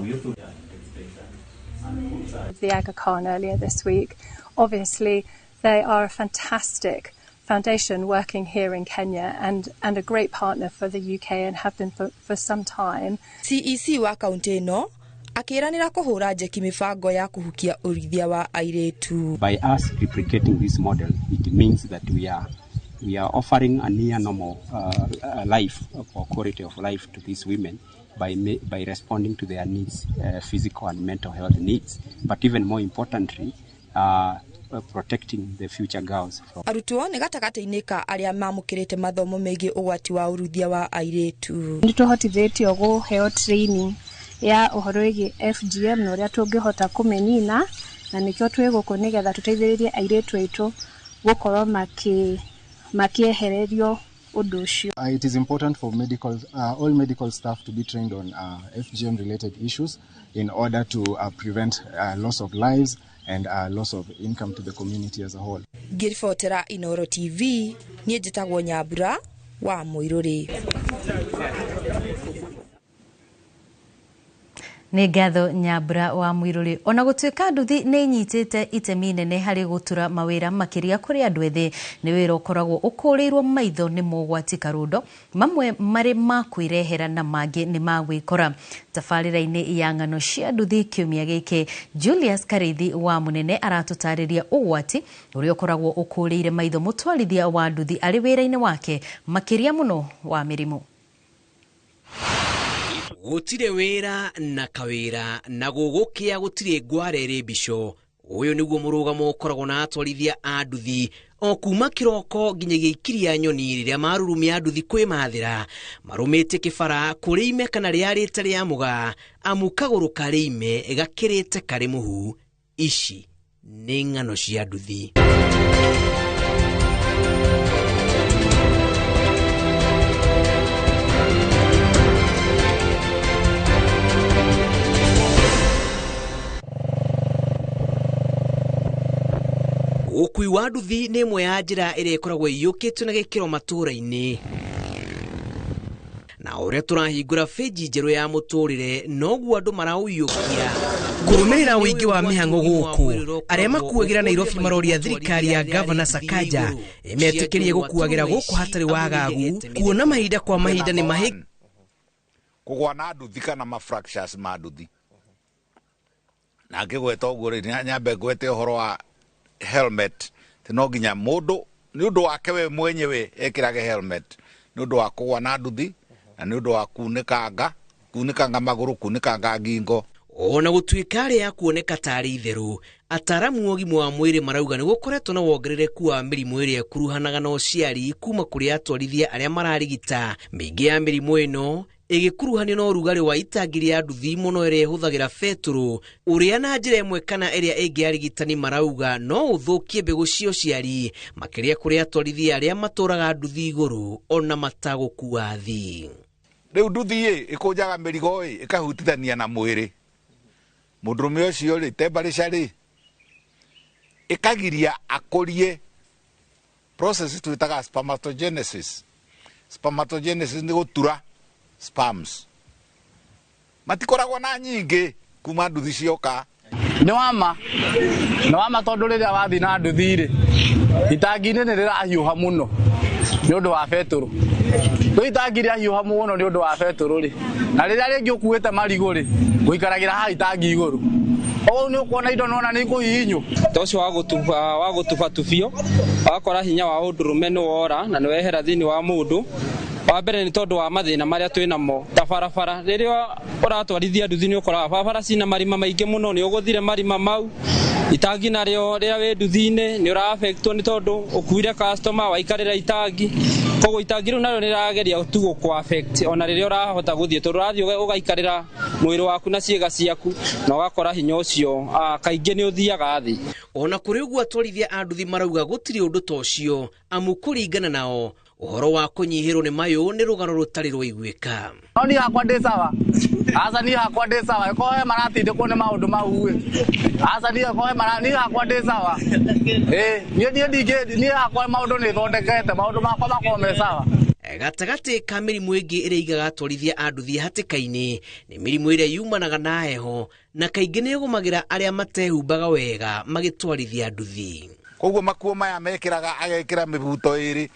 The Aga Khan earlier this week. Obviously, they are a fantastic foundation working here in Kenya and a great partner for the UK and have been for some time. CEC wa kaunti ĩno akĩranĩra kũhũra njeki mĩbango ya kũhukia ũruithia wa airĩtu. By us replicating this model, it means that we are offering a near normal life or quality of life to these women by responding to their needs, physical and mental health needs, but even more importantly, protecting the future girls from. Arutwo nĩ gatagata-inĩ ka arĩa mamũkĩrĩte mathomo megiĩ ũgwati wa ũruithia wa airĩtu. Nĩ tũhotithĩtio kũheo training ya ũhoro wĩgiĩ FGM na ũrĩa tũngĩhota kũmenina, na nĩkĩo twĩ gũkũ nĩgetha tũteithĩrĩrie airĩtu aitũ gũkorwo makĩehererio ũndũ ũcio. It is important for all medical staff to be trained on FGM related issues in order to prevent loss of lives and loss of income to the community as a whole. Ngĩribotera Inooro TV, niĩ njĩtagwo Nyambura wa Mũirũrĩ. Nĩ ngatho Nyambura wa Mũirũrĩ. Ona gũtuĩka nduthi nĩ inyitĩte itemi nene harĩ gũtura mawĩra makĩria kũrĩ andũ ethĩ, nĩ wĩra ũkoragwo ũkũrĩirwo maitho nĩ mogwati Karundo, mamwe marĩ ma kwĩrehera na mangĩ nĩ magwĩkora. Tabarĩra-inĩ ya ng'ano cia nduthi kiumia gĩkĩ, Julius Kareithi wa Mũnene aratũtarĩria ũgwati ũrĩa ũkoragwo ũkũrĩire maitho mũtwarithia wa nduthi arĩ wĩra-inĩ wake, makĩria mũno wa mĩrimũ. Gutire wira na kawira na gugukia gutire ngwarere bisho. Uyu niguo murugamo ukoragwo na atwarithia a nduthi o kuma kiroko nginyagia ikiria nyoni riria marurumia nduthi kwi mathira marumite kibara kuri ime kana riarite ria muga amukaguru kari ime gakirite kari muhu. Ici ni ng'ano cia nduthi. Ukui wa nduthi nĩ ĩmwe ya njĩra ĩrĩa ĩkoragwo ĩiyũkĩtio na gĩkĩro matũũra-inĩ. Na ũrĩa tũrahingũra feji njerũ ya mũtũrĩre noguo andũ maraũiyũkia. Kũrũmĩrĩra ũingĩ wa mĩhang'o gũkũ, arĩa makuagĩra Nairobi maroria thirikari ya Gavana Sakaja ĩmetĩkĩrie gũkuagĩra gũkũ hatarĩ wagagu, kuona mahinda kwa mahinda nĩ mahĩ kũgwa na nduthi kana fractures ma nduthi. Na ngĩgweta ũguo rĩ nyambe ngwete ũhoro wa helmet, tino nginya mundu ni undu wake we mwenyewe ekirage helmet, ni undu wa kugwa na nduthi na ni undu wa kunikanga maguru, kunikanga ngingo. Ona gũtuĩka arĩa ya kuoneka tarĩ itherũ, ataramu ũgima wa mwĩrĩ marauga nĩ gũkoretwo na wongerereku wa mĩrimũ ĩrĩa ĩkuruhanaga na ũciari kuma kũrĩ atwarithia arĩa mararigita. Mĩingĩ ya mĩrimũ ĩno ĩgĩkuruhanio na ũrugarĩ wa itangi rĩa nduthi mũno ĩrĩa ĩhũthagĩra betũrũ, ũrĩa na njĩra ĩmwe kana ĩrĩa ĩngĩ arigitani marauga no ũthũkie mbegũ cia ũciari, makĩria kũrĩ atwarithia arĩa matũraga nduthi igũrũ ona matagũkua thi. Rĩu nduthi ĩkũnjaga mĩrigo ĩkahutithania na mwĩrĩ. Mũndũrũme ũcio temperature ĩkagiria akũrie process twĩtaga spermatogenesis. Spermatogenesis nĩ gũtura sperms. Matikoragwo na nyingĩ kuma nduthi cioka. Nĩ wama tondũ rĩrĩa wathi na nduthi rĩ itangi-inĩ nĩ rĩrahiũha mũno nĩ ũndũ wa betũrũ. Rĩu itangi rĩahiũha mũno nĩ ũndũ wa betũrũ rĩ, na rĩrĩa rĩngĩ ũkuĩte marigũ rĩ gũikaragĩra ha itangi igũrũ. Ũũ nĩ ũkuona indo nona nĩ kũhihinywo. Tocio wa gũtuba tubio wakora hinya wa ũndũrũme nĩ wora na nĩ wehera thĩinĩ wa mũndũ. Wa mbere nĩ tondũ wa mathĩna marĩa twĩ namo ta barabara. Rĩrĩa ũratwarithia nduthi nĩ ũkoraga barabara cina marima maingĩ mũno, nĩ ũgũthire marima mau. Itangi narĩo rĩrĩa wĩ nduthi-inĩ nĩ ũra-affectwo nĩ tondũ ũkuire customer waikarĩra itangi. Koguo itangi rĩu narĩo nĩ rĩrageria tu gũkũ-affect ona rĩrĩa ũrahota gũthiĩ, tondũ ũrathiĩ ũgaikarĩra mwĩrĩ waku na ciĩga ciaku na ũgakora hinya ũcio kaingĩ nĩ ũthiaga thĩ. Ona kũrĩ ũguo atwarithia a nduthi marauga gũtirĩ ũndũ ta ũcio, amu kũringana nao ũhoro wa kũnyihĩrwo nĩ mayũ nĩ rũgano rũtarĩ rũiguĩka. No niĩ hakwa ndĩ sawa. Aca niĩ hakwa ndĩ sawa. Ĩkorwo he maratindĩkwo nĩ maũndũ mau ĩ. Aca niĩ hakwa ndĩ sawa. Niĩ hakwa maũndũ nĩ thondekete, maũndũ makwa makorwo me sawa. Gatagatĩ ka mĩrimũ ĩngĩ ĩrĩa igaga atwarithia a nduthi hatĩka-inĩ nĩ mĩrimũ ĩrĩa yumanaga na heho na kaingĩ nĩ ĩgũmagĩra arĩa matehumbaga wega magĩtwarithia nduthi. Koguo makuo maya mekĩraga agekĩra mĩbuto ĩrĩ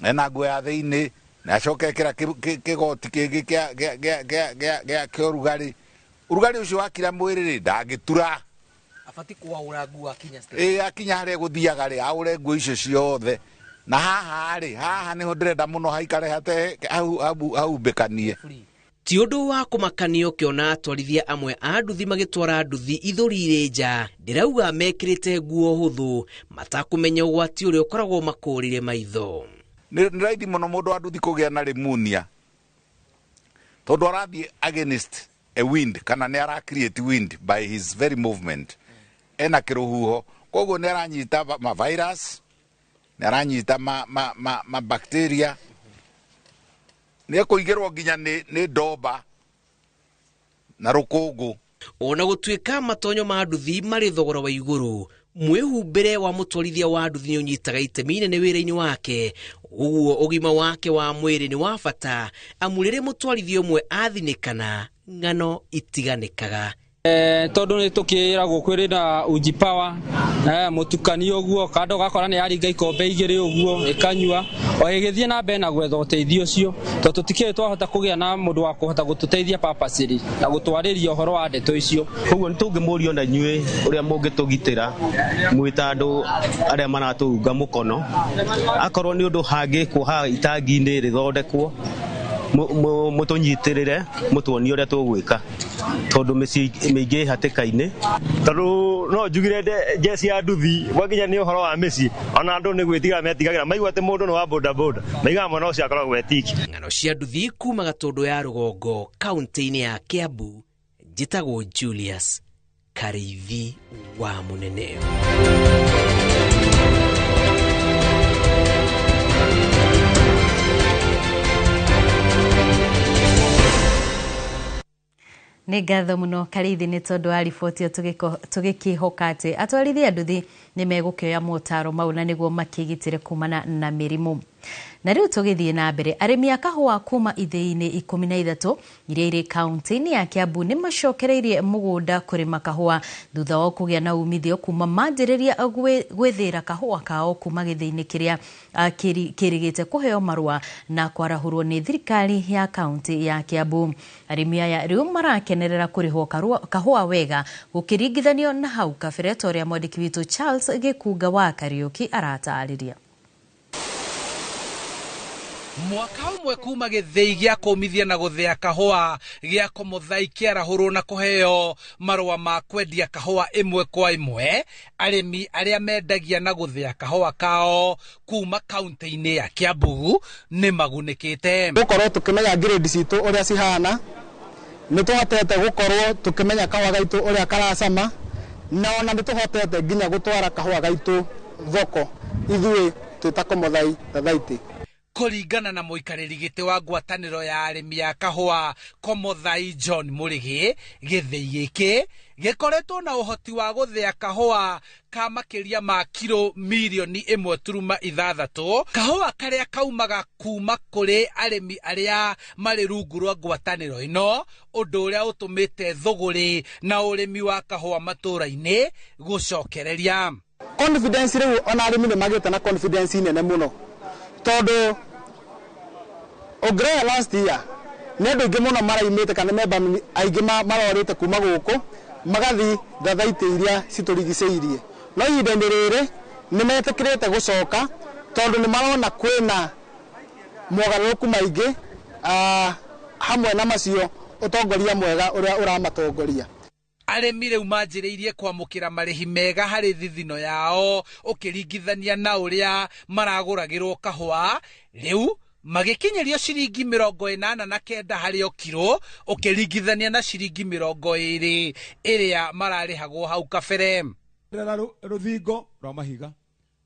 ena nguo ya thĩinĩ na acoka ekĩra kĩgoti kĩngĩ kĩa ũrugarĩ. Ũrugarĩ ũcio wakira mwĩrĩ rĩ ndangĩtura. Abati kwaũra nguo akinya akinya harĩa gũthiaga rĩ aũre nguo icio ciothe. Na haha nĩho ndĩrenda mũno haikare hate haumbĩkanie. ti undu wa kumakanio kiona atwarithia amwe a nduthi magitwara nduthi ithurire nja ndirauga mekirite nguo huthu matakumenya ugwati uria ukoragwo makurire maitho. Ni raithi muno mundu wa nduthi kugia na pneumonia tondu arathie against a wind kana ni ara create wind by his very movement ena kiruhuho koguo ni aranyita ma virus ni aranyita ma bacteria ni kuigirwo nginya ni ndomba na rukungu. Ona gutuika matonyo ma nduthi mari thogora wa iguru mwihumbire wa mutwarithia wa nduthi ni unyitaga itemi nene wira-ini wake uguo ugima wake wa mwiri ni wa bata amurire mutwarithia umwe athinikana ngano itiganikaga. Tondu ni tukiragwo kwirina uji power mutukanio guo kando gakora ni aringa ikombe igiri uguo ikanyua o igithie na mbere na gwetha uteithio ucio to tutikire twahota kugia na mundu wa kuhota gututeithia papaciri na gutwariria uhoro wa ndeto icio. Koguo nitungimurio na nyue uria mungitugitira mwita andu aria maratunga mukono akorwo ni undu hangi kuha itangi-ini rithondekwo mutunyitirire mutuonie uria tugwika tondu miingi hatika-ini tondu no njugire jesi ya nduthi gwakinya ni uhoro wa mici ona andu ni gwitiga metigagira maigua ati mundu ni wa boda boda maiga mwana ucio akoragwo wetiki. Ng'ano cia nduthi kuma Gatundu ya Rugongo kaunti-ini ya Kiambu njitagwo Julius Karithi wa Munene. Nĩ ngatho mũno Karithi nĩ tondũ wa riboti ĩyo tũgĩkĩhoka atĩ atwarithia nduthi nĩ megũkĩoya motaro mau na nĩguo makĩgitĩre kumana na mĩrimũ. Na rĩu tũgĩthiĩ na mbere, arĩmi a kahũa kuma ithĩ-inĩ 13 iria irĩ kaunti-inĩ ya Kiambu nĩ macokereirie mũgũnda kũrĩma kahũa thutha wa kũgĩa na umithio kuma manjĩrĩria gwethera kahũa kao kuma gĩthĩ-inĩ kĩrĩa kĩrĩgĩte kũheo marũa na kwarahũrwo nĩ thirikari ya kaunti ya Kiambu. Arĩmi aya rĩu marakenerera kũrĩhwo kahũa wega gũkĩringithanio na hau kabere ta ũrĩa mwandĩki witũ Charles Gĩkunga wa Kariuki aratarĩria. Mwaka umwe kuma gĩthĩi gĩa kũmithia na gũthĩa kahũa gĩa Komothai kĩarahũrwo na kũheo marũa ma kwendia kahũa ĩmwe kwa ĩmwe, arĩmi arĩa mendagia na gũthĩa kahũa kao kuma kaunti-inĩ ya Kiambu nĩ magunĩkĩte. Gũkorwo tũkĩmenya grade citũ ũrĩa cihana, nĩ tũhotete gũkorwo tũkĩmenya kahũa gaitũ ũrĩa karacama, na ona nĩ tũhotete nginya gũtwara kahũa gaitũ thoko ithuĩ twĩta Komothai Thathaitĩ. Kũringana na mũikarĩri gĩtĩ wa ngwatanĩro ya arĩmi a kahũa Komothai John Mũrĩgĩ, gĩthĩi gĩkĩ gĩkoretwo na ũhoti wa gũthĩa kahũa ka makĩria ma kilo milioni 1.6, kahũa karĩa kaumaga kuma kũrĩ arĩmi arĩa marĩ rungu rwa ngwatanĩro ĩno, ũndũ ũrĩa ũtũmĩte thũgũrĩ na ũrĩmi wa kahũa matũũra-inĩ gũcokereria. Confidence rĩu ona arĩmi nĩ magĩte na confidence nene mũno tondu Ogrea last year nĩ andũ aingĩ mũno maraimĩte kana memba aingĩ marorĩte kuma gũkũ magathi Thathaitĩ iria citũrigicĩirie, no ihinda-inĩ rĩrĩ nĩ metĩkĩrĩte gũcoka tondu nĩ marona kwĩna mogarũrũku maingĩ hamwe na macio ũtongoria mwega ũrĩa ũramatongoria. Arĩmi rĩu manjĩrĩirie kwamũkĩra marĩhi mega harĩ thithino yao ũkĩringithania na ũrĩa maragũragĩrwo kahũa, rĩu magĩkinyĩrio ciringi 89 harĩ o kilo ũkĩringithania na ciringi 20 ĩrĩa mararĩhagwo hau kabere. Rũthingo rwa mahiga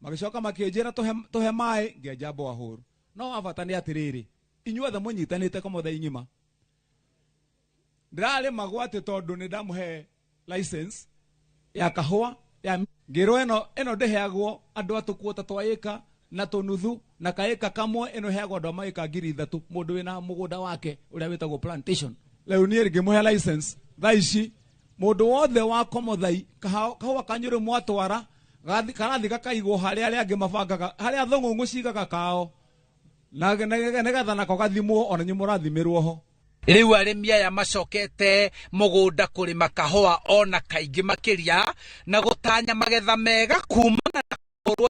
magĩcoka makĩnjĩra tũhe maĩ ngĩenja borehole, no wabata nĩ atĩrĩrĩ, inyuothe mũnyitanĩte Komothai ng'ima ndĩrarĩma gwatĩ tondu nĩ ndamũhe license ya kahũa ya ngĩrwo ĩno ndĩheagwo andũ atũkuota twa ĩka na tũnuthu na kaĩka kamwe, ĩno heagwo andũ a maĩka 3,000 mũndũ wĩna mũgũnda wake ũrĩa wĩtagwo plantation. Rĩu niĩ ngĩmũhe license thaa ici mũndũ wothe wa Komothai kahũa kanyũrũ mwatwara karathi gakaigwo harĩa arĩa angĩ mabangaga harĩa thũng'ũng'ũ cigaga kao na nĩgetha nako gathimwo ona nyuĩ mũrathimĩrwo ho. Rĩu arĩmi aya macokete mũgũnda kũrĩma kahũa ona kaingĩ makĩria na gũtanya magetha mega kumana na kũrwo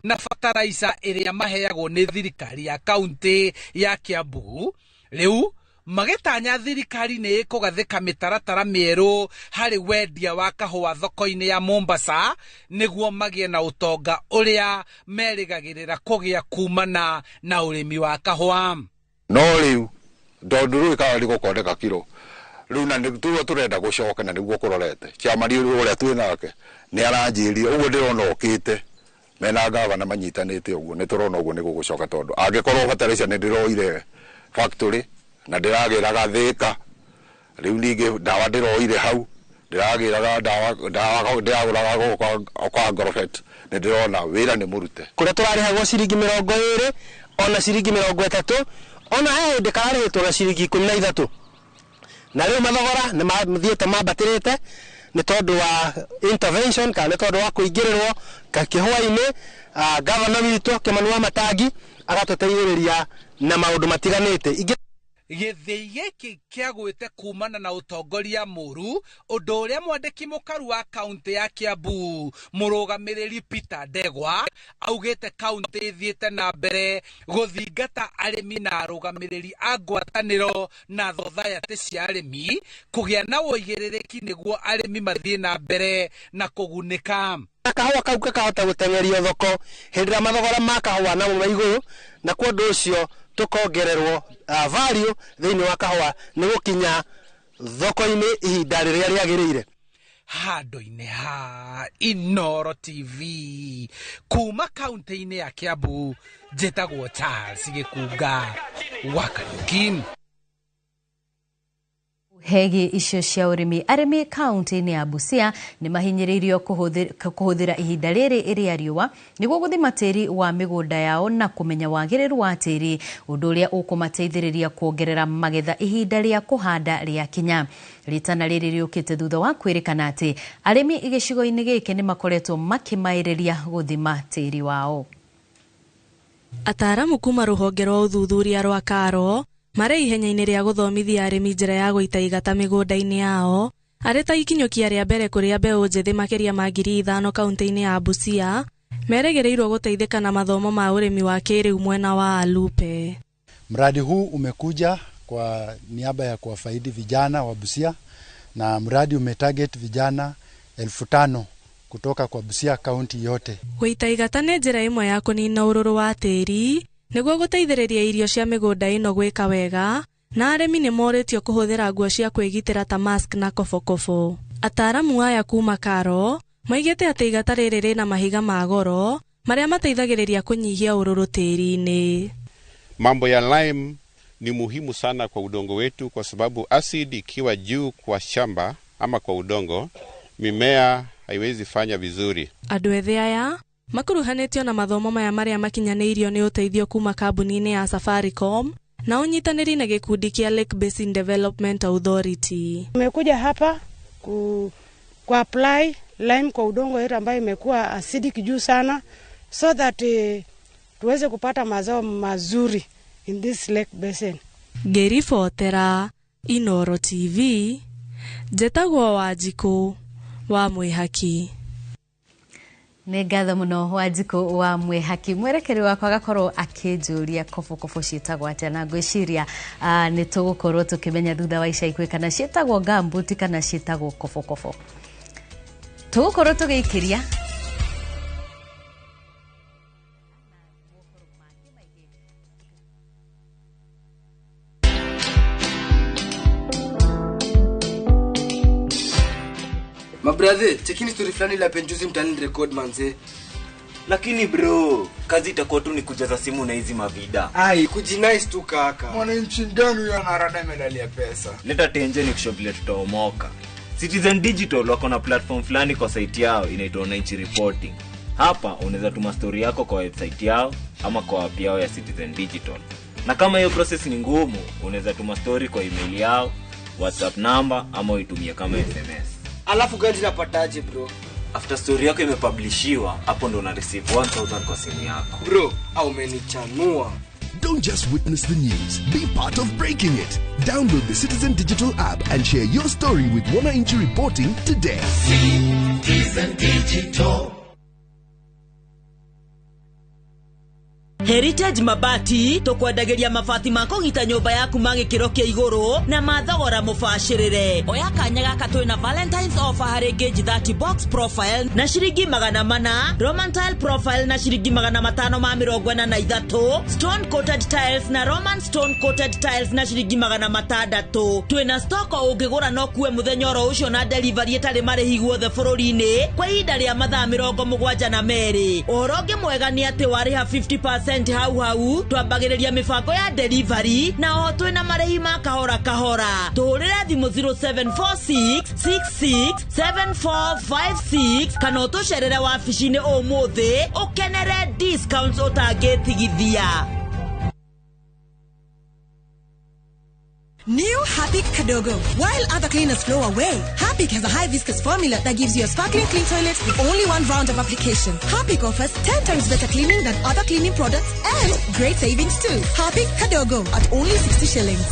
na fertilizer ĩrĩa maheagwo nĩ thirikari ya kaunti ya Kiambu. Rĩu magĩtanya thirikari nĩ ĩkũgathĩka mĩtaratara mĩerũ harĩ wendia wa kahũa thoko-inĩ ya Mombasa nĩguo magĩe na ũtonga ũrĩa merĩgagĩrĩra kũgĩa kumana na ũrĩmi wa kahũa. No rĩu ndondu rũĩ kana rĩgũkondeka kiro rĩu na nĩtuo tũrenda gũcoka na nĩguo kũrorete ciamari ũrĩa twĩ nake nĩ aranjĩria ũguo ndĩrona okĩte mena gavana manyitanĩte ũguo nĩ tũrona ũguo nĩ gũgũcoka tondũ angĩkorwo fertilizer nĩ ndĩroire factory na ndĩragĩraga Thĩka rĩu ningĩ ndawa ndĩroire hau ndĩragĩraga ndawa ndĩragũraga kwa Gorofet nĩ ndĩrona wĩra nĩ mũrute kũrĩa tũrarĩhagwo ciringi 20 ona ciringi 30 ona he ndikarĩhĩtwo na ciringi 13 na rĩu mathogora nĩ mathiĩte mambatĩrĩte nĩ tondũ wa intervention kana nĩ tondũ wa kũingĩrĩrwo kahũa-inĩ governor witũ Kimani Wamatangi agatũteithĩrĩria na maũndũ matiganĩte. Gĩthĩi gĩkĩ kĩagwĩte kumana na ũtongoria mũru ũndũ ũrĩa mwandĩki mũkaru wa kaunti ya Kiambu mũrũgamĩrĩri Peter Ndegwa augĩte kaunti ĩthiĩte na mbere gũthingata arĩmi na arũgamĩrĩri a ngwatanĩro na society cia arĩmi kũgĩa na ũigĩrĩrĩki nĩguo arĩmi mathiĩ na mbere na kũgunĩka. Kahũa kau kakahota gũteng'erio thoko hĩndĩ ĩrĩa mathogora ma kahũa namo me igũrũ na kwa ũndũ ũcio tukongererwo value thĩinĩ wa kahũa nĩ gũkinya thoko-inĩ ihinda rĩrĩa rĩagĩrĩire. Handũ-inĩ ha Inooro TV kuma kaunti-inĩ ya Kiambu njĩtagwo Charles Gĩkunga wa Kariuki. Hegi icio cia ũrĩmi arĩmi kaunti-inĩ ya Busia nĩ mahinyĩrĩirio kũhũthĩra ihinda rĩrĩ rĩa riũa nĩguo gũthima tĩri wa mĩgũnda yao na kũmenya wagĩrĩru wa tĩri ũndũ ũrĩa ũkũmateithĩrĩria kuongerera magetha ihinda rĩa kũhanda rĩa kinya. Ritana rĩrĩ rĩũkĩte thutha wa kwĩrĩkana atĩ arĩmi gĩcigo-inĩ gĩkĩ nĩ makoretwo makimaĩrĩria gũthima tĩri wao. Ataaramu kuma rũhonge rwa ũthuthuria rwa Karo marĩ ihenya-inĩ rĩa gũthomithia arĩmi njĩra ya gũita igata mĩgũnda-inĩ yao arĩ ta ikinyũkia rĩa mbere kũrĩa mbeũ njĩthĩ makĩria ma 5,000 kaunti-inĩ ya Busia merĩgĩrĩirwo gũteithĩka na mathomo ma ũrĩmi wa kĩrĩu mwena wa Alupe. Mradi huu umekuja kwa niaba ya kuwafaidi vijana wa Busia na mradi umetarget vijana 5,000 kutoka kwa Busia kaunti yote. Gũita igata nĩ njĩra ĩmwe ya kũnina ũrũrũ wa tĩri nĩguo gũteithĩrĩria irio cia mĩgũnda ĩno gwĩka wega na arĩmi nĩ morĩtio kũhũthĩra nguo cia kwĩgitĩra ta mask na kobokobo. Ataaramu aya kuma Karo maigĩte atĩ igata rĩrĩ rĩna mahiga ma goro marĩa mateithagĩrĩria kũnyihia ũrũrũ tĩri-inĩ. Mambo ya lime ni muhimu sana kwa udongo wetu kwa sababu acid ikiwa juu kwa shamba ama kwa udongo mimea haiwezi fanya vizuri. Andũ ethĩ aya makuruhanĩtio na mathomo maya marĩa makinyanĩirio nĩ ũteithio kuma kambuni-inĩ ya Safaricom na unyitanĩri na gĩkundi kia Lake Basin Development Authority. Tumekuja hapa ku apply lime kwa udongo wetu ambayo imekuwa acidic juu sana so that tuweze kupata mazao mazuri in this Lake Basin. Ngĩribotera Inooro TV njĩtagwo Wanjikũ wa Mwĩhaki. Nĩ ngatho mũno Wanjikũ wa Mwĩhaki. Mwerekeri wakwa agakorwo akĩnjũria kobokobo ciĩtagwo atĩa na ngwĩciria nĩ tũgũkorwo tũkĩmenya thutha wa ica ikuhĩ kana ciĩtagwo gambuti kana ciĩtagwo kobokobo. Tũgũkorwo tũgĩikĩria Mabrother, chekini story fulani la penjuzi mtani record manze. Lakini bro, kazi itakuwa tu ni kujaza simu na hizi mavida. Ai, kujinice tu kaka. Mwananchi ndani huyo anarada medali ya pesa. Leta tenje ni kushovilia tutaomoka. Citizen Digital wako na platform fulani kwa site yao inaitwa Wananchi Reporting. Hapa unaweza tuma story yako kwa website yao ama kwa app yao ya Citizen Digital. Na kama hiyo process ni ngumu, unaweza tuma story kwa email yao, WhatsApp number ama uitumie kama SMS. Alafu gani napataje bro? After story yako imepublishiwa, hapo ndo una receive 1,000 kwa simu yako. Bro, au umenichanua. Don't just witness the news, be part of breaking it. Download the Citizen Digital app and share your story with Wananchi Reporting today. Citizen Digital. Heritage Mabati tukwendagiria mabati ma kũgita nyũmba yaku ma gĩkĩro kĩa igũrũ na mathogora mũbacĩrĩre. Oya kanya gaka twĩna Valentine's offer harĩ Gauge 30 box profile na ciringi 400, Roman tile profile na ciringi 543, stone coated tiles na Roman stone coated tiles na ciringi 600. Twĩna stock ũngĩgũra no kuwe mũthenya oro ũcio na delivery ĩtarĩ marĩhi guothe bũrũri-inĩ kwa ihinda rĩa mathaa 72. Ũhoro ũngĩ mwega nĩ atĩ warĩha 50% hau twambagĩrĩria mĩbango ya delivery na oho twĩna marĩhi ma kahora kahora. Tũhũrĩre thimũ 0746667456 kana ũtũcerere wabici-inĩ ũmũthĩ ũkenere discounts ũtangĩtigithia. New Harpic Kadogo. While other cleaners flow away, Harpic has a high viscous formula that gives you a sparkling clean toilet with only one round of application. Harpic offers 10 times better cleaning than other cleaning products and great savings too. Harpic Kadogo at only 60 shillings.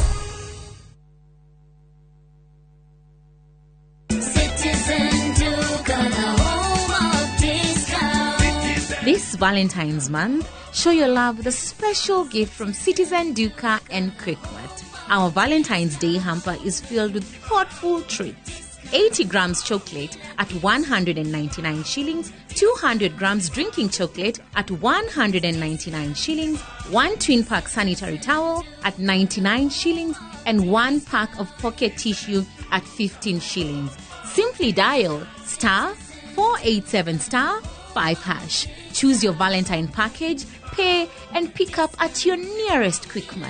This Valentine's month, show your love with a special gift from Citizen Duca and Quickmart. Our Valentine's Day hamper is filled with thoughtful treats. 80 grams chocolate at 199 shillings, 200 grams drinking chocolate at 199 shillings, 1 twin pack sanitary towel at 99 shillings, and 1 pack of pocket tissue at 15 shillings. Simply dial *487*5#. Choose your Valentine package, pay, and pick up at your nearest Quickmart.